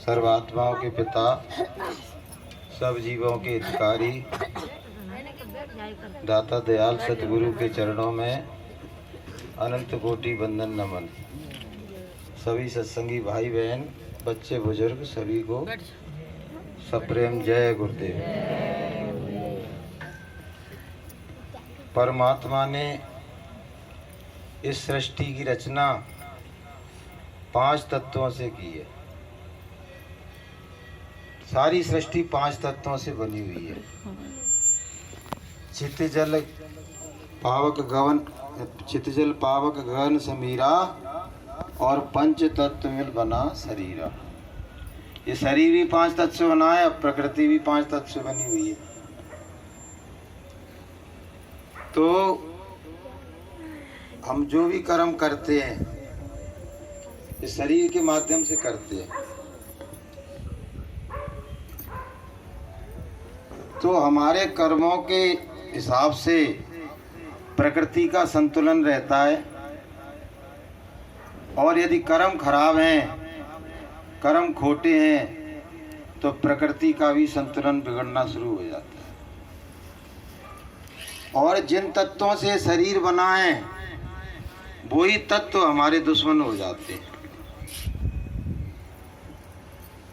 सर्वात्माओं के पिता, सब जीवों के हितकारी, दाता दयाल सतगुरु के चरणों में अनंत कोटि वंदन नमन। सभी सत्संगी भाई बहन, बच्चे बुजुर्ग सभी को सप्रेम जय गुरुदेव। परमात्मा ने इस सृष्टि की रचना 5 तत्वों से की है। सारी सृष्टि 5 तत्वों से बनी हुई है। चित्त जल पावक गगन समीरा और पंच तत्व मिल बना शरीरा। ये शरीर भी 5 तत्व से बना है, प्रकृति भी 5 तत्व से बनी हुई है। तो हम जो भी कर्म करते हैं इस शरीर के माध्यम से करते हैं, तो हमारे कर्मों के हिसाब से प्रकृति का संतुलन रहता है। और यदि कर्म खराब हैं, कर्म खोटे हैं, तो प्रकृति का भी संतुलन बिगड़ना शुरू हो जाता है। और जिन तत्वों से शरीर बना है वही तत्व हमारे दुश्मन हो जाते हैं।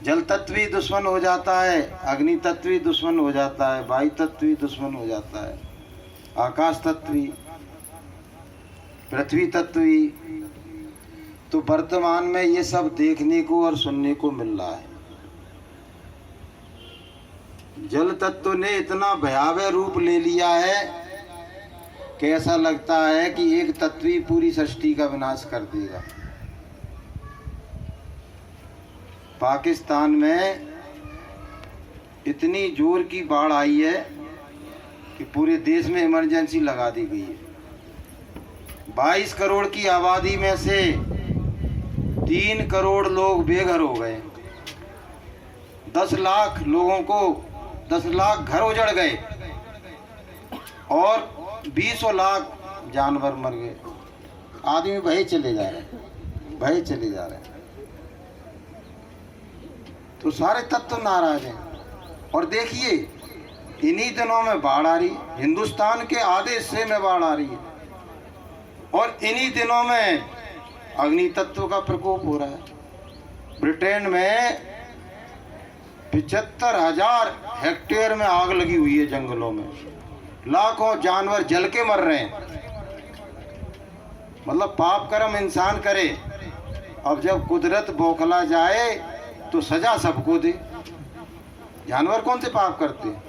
जल तत्व भी दुश्मन हो जाता है, अग्नि तत्व भी दुश्मन हो जाता है, वायु तत्व भी दुश्मन हो जाता है, आकाश तत्व भी, पृथ्वी तत्व भी। तो वर्तमान में ये सब देखने को और सुनने को मिल रहा है। जल तत्व ने इतना भयावह रूप ले लिया है कि ऐसा लगता है कि एक तत्व ही पूरी सृष्टि का विनाश कर देगा। पाकिस्तान में इतनी जोर की बाढ़ आई है कि पूरे देश में इमरजेंसी लगा दी गई है। 22 करोड़ की आबादी में से 3 करोड़ लोग बेघर हो गए। 10 लाख लोगों को 10 लाख घर उजड़ गए और 20 लाख जानवर मर गए। आदमी भय चले जा रहे हैं, भय चले जा रहे हैं। तो सारे तत्व नाराज हैं। और देखिए इन्हीं दिनों में बाढ़ आ रही, हिंदुस्तान के आधे हिस्से में बाढ़ आ रही है। और इन्हीं दिनों में अग्नि तत्व का प्रकोप हो रहा है। ब्रिटेन में 75,000 हेक्टेयर में आग लगी हुई है जंगलों में। लाखों जानवर जल के मर रहे हैं। मतलब पाप कर्म इंसान करे, अब जब कुदरत बौखला जाए तो सजा सबको दे। जानवर कौन से पाप करते हैं?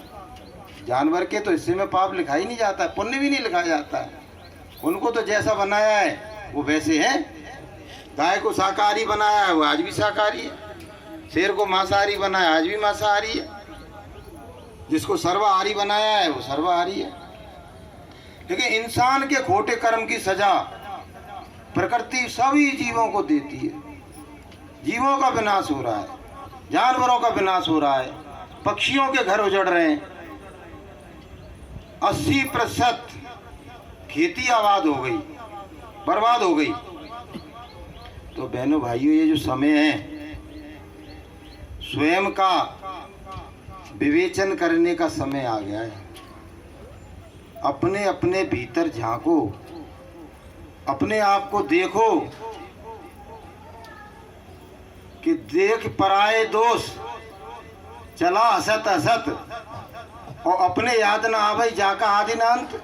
जानवर के तो हिस्से में पाप लिखा ही नहीं जाता, पुण्य भी नहीं लिखा जाता है। उनको तो जैसा बनाया है वो वैसे है। गाय को शाकाहारी बनाया है, वो आज भी शाकाहारी है। शेर को मांसाहारी बनाया, आज भी मांसाहारी है। जिसको सर्वाहारी बनाया है वो सर्वाहारी है। लेकिन इंसान के खोटे कर्म की सजा प्रकृति सभी जीवों को देती है। जीवों का विनाश हो रहा है, जानवरों का विनाश हो रहा है, पक्षियों के घर उजड़ रहे हैं। 80% खेती आबाद हो गई, बर्बाद हो गई। तो बहनों भाइयों, ये जो समय है स्वयं का विवेचन करने का समय आ गया है। अपने अपने भीतर झांको, अपने आप को देखो कि देख पराए दोष चला असत असत, और अपने याद न आवे जाका आदि न अंत।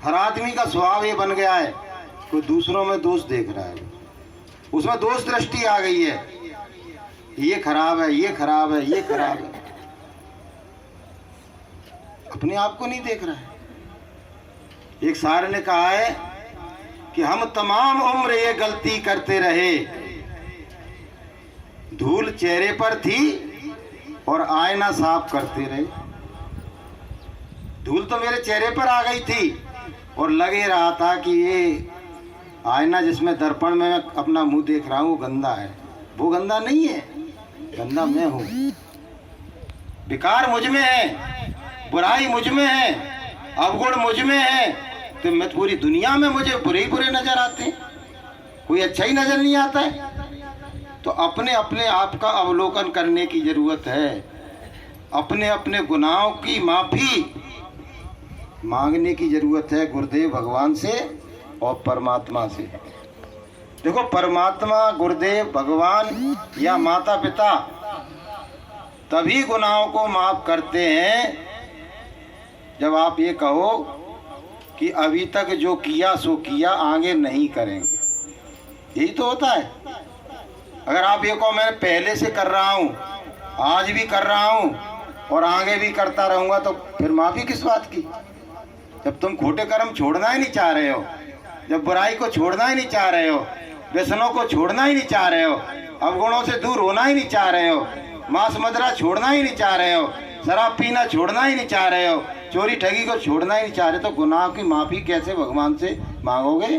हर आदमी का स्वभाव ये बन गया है, कोई दूसरों में दोष देख रहा है, उसमें दोष दृष्टि आ गई है। ये खराब है, ये खराब है, ये खराब है। अपने आप को नहीं देख रहा है। एक शायर ने कहा है कि हम तमाम उम्र ये गलती करते रहे, धूल चेहरे पर थी और आईना साफ करते रहे। धूल तो मेरे चेहरे पर आ गई थी और लगे रहा था कि ये आईना जिसमें दर्पण में मैं अपना मुंह देख रहा हूँ वो गंदा है। वो गंदा नहीं है, गंदा मैं हूँ। विकार मुझ में है, बुराई मुझ में है, अवगुण मुझ में है। तो मैं पूरी दुनिया में मुझे बुरे ही बुरे नजर आते हैं, कोई अच्छा ही नजर नहीं आता है। तो अपने अपने आप का अवलोकन करने की जरूरत है, अपने अपने गुनाहों की माफी मांगने की जरूरत है गुरुदेव भगवान से और परमात्मा से। देखो, परमात्मा, गुरुदेव भगवान या माता पिता तभी गुनाहों को माफ करते हैं जब आप ये कहो कि अभी तक जो किया सो किया, आगे नहीं करेंगे। यही तो होता है। अगर आप ये कहो मैं पहले से कर रहा हूँ, आज भी कर रहा हूँ और आगे भी करता रहूँगा, तो फिर माफ़ी किस बात की? जब तुम खोटे कर्म छोड़ना ही नहीं चाह रहे हो, जब बुराई को छोड़ना ही नहीं चाह रहे हो, व्यसनों को छोड़ना ही नहीं चाह रहे हो, अवगुणों से दूर होना ही नहीं चाह रहे हो, मांस मदिरा छोड़ना ही नहीं चाह रहे हो, शराब पीना छोड़ना ही नहीं चाह रहे हो, चोरी ठगी को छोड़ना ही नहीं चाह रहे, तो गुनाह की माफ़ी कैसे भगवान से मांगोगे?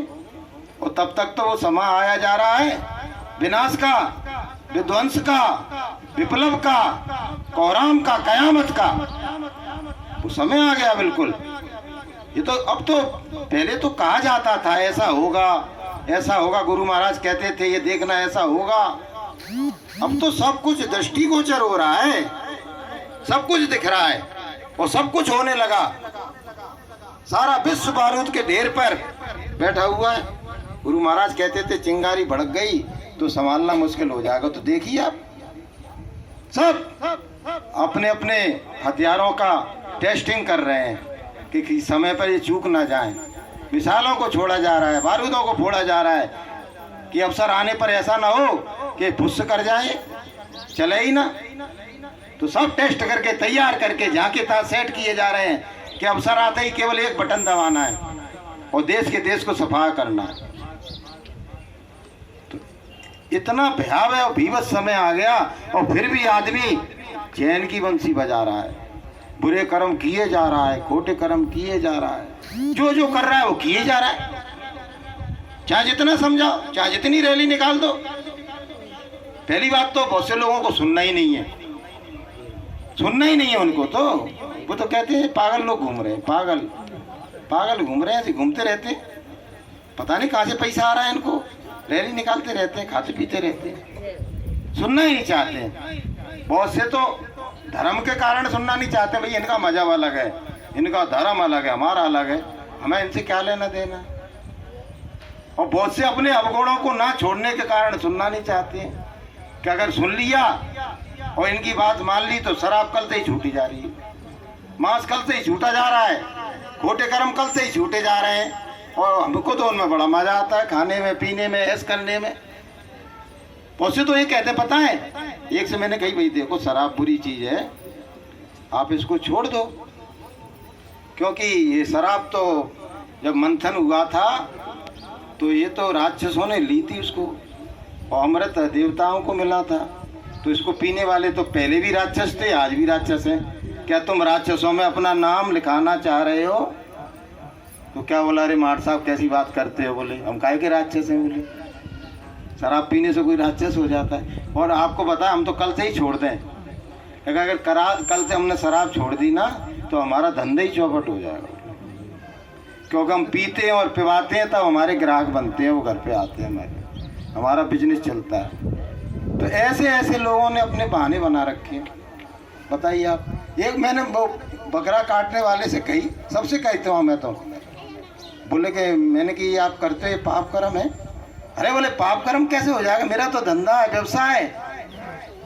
और तब तक तो वो समय आया जा रहा है विनाश का, विध्वंस का, विप्लव का, कोहराम का, कयामत का। वो समय आ गया बिल्कुल। ये तो अब तो, पहले तो कहा जाता था ऐसा होगा, ऐसा होगा, गुरु महाराज कहते थे ये देखना ऐसा होगा। अब तो सब कुछ दृष्टिगोचर हो रहा है, सब कुछ दिख रहा है और सब कुछ होने लगा। सारा विश्व बारूद के ढेर पर बैठा हुआ है। गुरु महाराज कहते थे चिंगारी भड़क गई तो संभालना मुश्किल हो जाएगा। तो देखिए आप, सब अपने अपने हथियारों का टेस्टिंग कर रहे हैं कि समय पर ये चूक ना जाएं। मिसालों को छोड़ा जा रहा है, बारूदों को फोड़ा जा रहा है कि अवसर आने पर ऐसा ना हो कि फुस कर जाए, चले ही ना। तो सब टेस्ट करके तैयार करके झांके तहाँ सेट किए जा रहे हैं कि अवसर आते ही केवल एक बटन दबाना है और देश के देश को सफा करना है। तो इतना भयावह और भीभत्स समय आ गया और फिर भी आदमी चैन की बंसी बजा रहा है, बुरे कर्म किए जा रहा है, खोटे कर्म किए जा रहा है, जो जो कर रहा है वो किए जा रहा है। चाहे जितना समझाओ, चाहे जितनी रैली निकाल दो। पहली बात तो बहुत से लोगों को सुनना ही नहीं है, सुनना ही नहीं है उनको। तो वो तो कहते हैं पागल लोग घूम रहे हैं, पागल पागल घूम रहे हैं, ऐसे घूमते रहते, पता नहीं कहाँ से पैसा आ रहा है इनको, रैली निकालते रहते हैं, खाते पीते रहते हैं, सुनना ही नहीं चाहते हैं। बहुत से तो धर्म के कारण सुनना नहीं चाहते, भाई इनका मजहब अलग है, इनका धर्म अलग है, हमारा अलग है, हमें इनसे क्या लेना देना। और बहुत से अपने अवगुणों को ना छोड़ने के कारण सुनना नहीं चाहते हैं कि अगर सुन लिया और इनकी बात मान ली तो शराब कल से ही छूटी जा रही है, मांस कल से ही छूटा जा रहा है, खोटे कर्म कल से ही छूटे जा रहे हैं। और हमको तो उनमें बड़ा मजा आता है, खाने में, पीने में, ऐश करने में। बहुत से तो ये कहते पता है, एक से मैंने कही भाई देखो शराब बुरी चीज है, आप इसको छोड़ दो, क्योंकि ये शराब तो जब मंथन हुआ था तो ये तो राक्षसों ने ली थी उसको, और अमृत देवताओं को मिला था, तो इसको पीने वाले तो पहले भी राक्षस थे, आज भी राक्षस हैं। क्या तुम राक्षसों में अपना नाम लिखाना चाह रहे हो? तो क्या बोला, अरे मार साहब कैसी बात करते हो? बोले हम काहे के राक्षस हैं? बोले शराब पीने से कोई राक्षस हो जाता है? और आपको पता हम तो कल से ही छोड़ दें, अगर कल से हमने शराब छोड़ दी ना तो हमारा धंधा ही चौपट हो जाएगा, क्योंकि हम पीते हैं और पिवाते हैं तब हमारे ग्राहक बनते हैं, वो घर पे आते हैं, हमारा बिजनेस चलता है। तो ऐसे ऐसे लोगों ने अपने बहाने बना रखे हैं। बताइए आप, एक मैंने वो बकरा काटने वाले से कही, सबसे कहता हूँ मैं तो, बोले कि मैंने कि आप करते हैं पाप कर्म है? अरे बोले पाप कर्म कैसे हो जाएगा, मेरा तो धंधा है, व्यवसाय।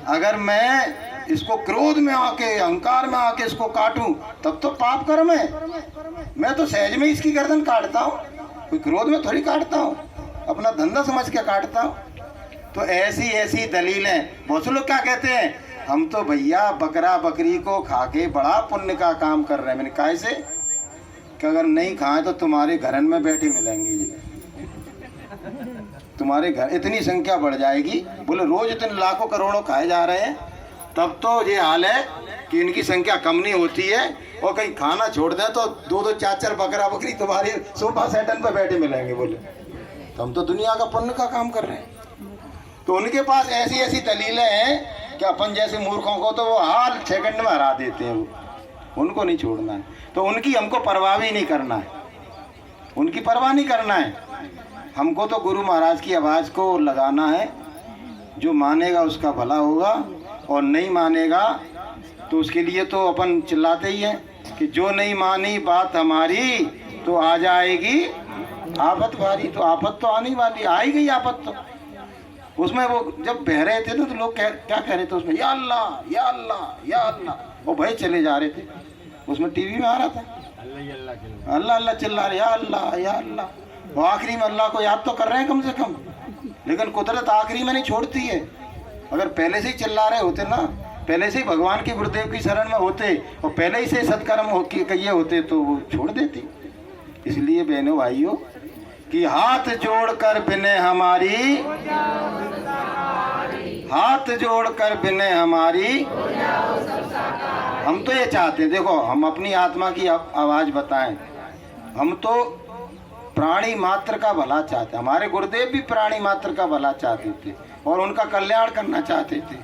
अगर मैं इसको क्रोध में आके, अहंकार में आके इसको काटूं तब तो पाप कर्म है। मैं तो सहज में इसकी गर्दन काटता हूँ, कोई क्रोध में थोड़ी काटता हूँ, अपना धंधा समझ के काटता हूँ। तो ऐसी ऐसी दलीलें, बहुत से लोग क्या कहते हैं, हम तो भैया बकरा बकरी को खा के बड़ा पुण्य का काम कर रहे हैं। मैंने कहा से कि अगर नहीं खाएं तो तुम्हारे घरन में बैठे मिलेंगे, ये तुम्हारे घर इतनी संख्या बढ़ जाएगी। बोले रोज इतने लाखों करोड़ों खाए जा रहे हैं, तब तो ये हाल है कि इनकी संख्या कम नहीं होती है। और कहीं खाना छोड़ दें तो दो दो चार चार बकरा बकरी तुम्हारे सोफा सेटन पर बैठे मिलेंगे। बोले तो हम तो दुनिया का पुण्य का काम कर रहे हैं। तो उनके पास ऐसी ऐसी दलीलें हैं कि अपन जैसे मूर्खों को तो वो हाल सेकंड में हरा देते हैं, वो उनको नहीं छोड़ना है। तो उनकी हमको परवाह भी नहीं करना है, उनकी परवाह नहीं करना है। हमको तो गुरु महाराज की आवाज़ को लगाना है जो मानेगा उसका भला होगा, और नहीं मानेगा तो उसके लिए तो अपन चिल्लाते ही हैं कि जो नहीं मानी बात हमारी तो आ जाएगी आफत भारी। तो आफत तो आने वाली, आ ही गई आफत। तो उसमें वो जब बह रहे थे ना तो लोग क्या कह रहे थे उसमें, या अल्लाह या अल्लाह या अल्लाह, वो भाई चले जा रहे थे। उसमें टीवी में आ रहा था अल्लाह अल्लाह चिल्ला रहे, या अल्लाह या अल्लाह। वो आखिरी में अल्लाह को याद तो कर रहे हैं कम से कम, लेकिन कुदरत आखिरी में नहीं छोड़ती है। अगर पहले से ही चिल्ला रहे होते ना, पहले से ही भगवान के गुरुदेव की शरण में होते और पहले ही से सत्कर्म किए होते तो वो छोड़ देती। इसलिए बहनों भाइयों कि हाथ जोड़कर बिने हमारी, हाथ जोड़कर बिने हमारी, हम तो ये चाहते हैं, देखो हम अपनी आत्मा की आवाज़ बताएं, हम तो प्राणी मात्र का भला चाहते। हमारे गुरुदेव भी प्राणी मात्र का भला चाहते थे और उनका कल्याण करना चाहते थे।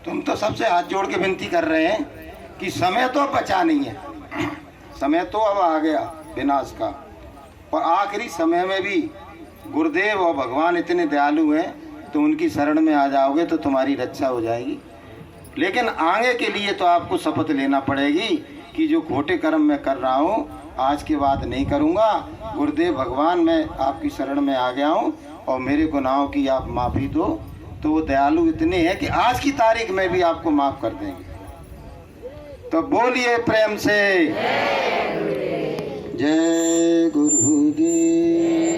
तुम तो सबसे हाथ जोड़ के विनती कर रहे हैं कि समय तो बचा नहीं है, समय तो अब आ गया विनाश का, और आखिरी समय में भी गुरुदेव और भगवान इतने दयालु हैं तो उनकी शरण में आ जाओगे तो तुम्हारी रक्षा हो जाएगी। लेकिन आगे के लिए तो आपको शपथ लेना पड़ेगी कि जो खोटे कर्म मैं कर रहा हूँ आज के बाद नहीं करूँगा। गुरुदेव भगवान मैं आपकी शरण में आ गया हूँ और मेरे गुनाहों की आप माफ़ी दो, तो वो दयालु इतने हैं कि आज की तारीख में भी आपको माफ़ कर देंगे। तो बोलिए प्रेम से जय गुरुदेव।